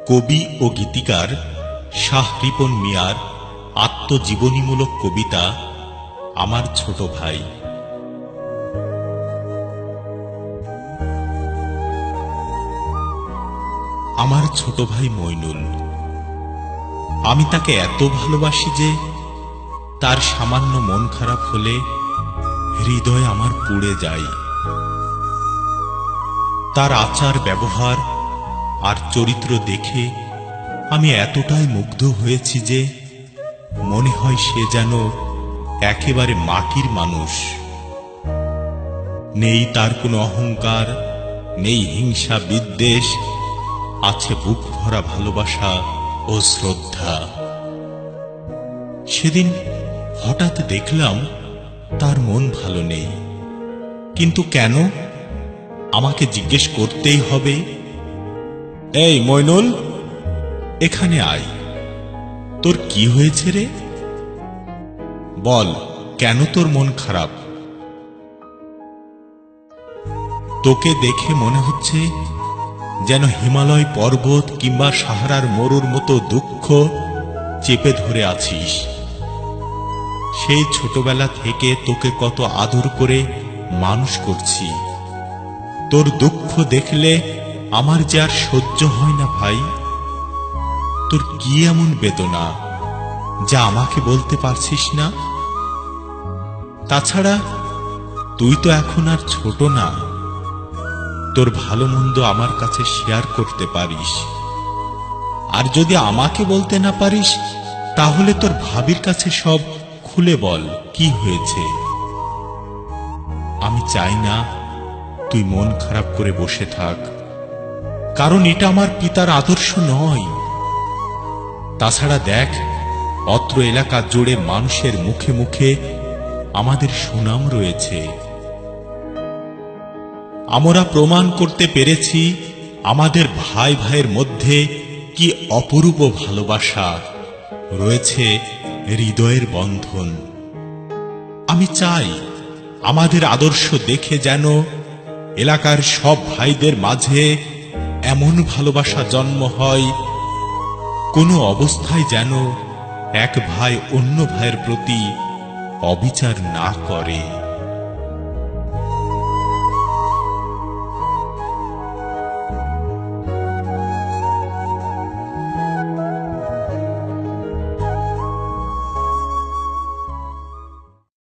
কবি ও গীতিকার শাহ রিপন মিয়ার আত্মজীবনীমূলক কবিতা আমার ছোট ভাই। আমার ছোট ভাই মইনুল, আমি তাকে এত ভালোবাসি যে তার সামান্য মন খারাপ হলে হৃদয় আমার পুড়ে যায়। তার আচার ব্যবহার আর চরিত্র দেখে আমি এতটাই মুগ্ধ হয়েছি যে মনে হয় সে যেন একেবারে মাটির মানুষ। নেই তার কোনো অহংকার, নেই হিংসা বিদ্বেষ, আছে বুক ভরা ভালোবাসা ও শ্রদ্ধা। সেদিন হঠাৎ দেখলাম তার মন ভালো নেই, কিন্তু কেন আমাকে জিজ্ঞেস করতেই হবে। এই মইনুল, এখানে আয়, তোর কি হয়েছে রে? বল, কেন তোর মন খারাপ? তোকে দেখে মনে হচ্ছে যেন হিমালয় পর্বত কিংবা সাহারার মরুর মতো দুঃখ চেপে ধরে আছিস। সেই ছোটবেলা থেকে তোকে কত আদর করে মানুষ করছি, তোর দুঃখ দেখলে আমার যে আর সহ্য হয় না ভাই। তোর কি এমন বেদনা যা আমাকে বলতে পারছিস না? তাছাড়া তুই তো এখন আর ছোট না, তোর ভালো মন্দ আমার কাছে শেয়ার করতে পারিস। আর যদি আমাকে বলতে না পারিস, তাহলে তোর ভাবির কাছে সব খুলে বল কি হয়েছে। আমি চাই না তুই মন খারাপ করে বসে থাক, কারণ এটা আমার পিতার আদর্শ নয়। তাছাড়া দেখ, অত্র এলাকা জুড়ে মানুষের মুখে মুখে আমাদের সুনাম রয়েছে। আমরা প্রমাণ করতে পেরেছি আমাদের ভাই ভাইয়ের মধ্যে কি অপরূপ ভালোবাসা রয়েছে, হৃদয়ের বন্ধন। আমি চাই আমাদের আদর্শ দেখে যেন এলাকার সব ভাইদের মাঝে এমন ভালোবাসা জন্ম হয়, কোনো অবস্থায় যেন এক ভাই অন্য ভাইয়ের প্রতি অবিচার না করে।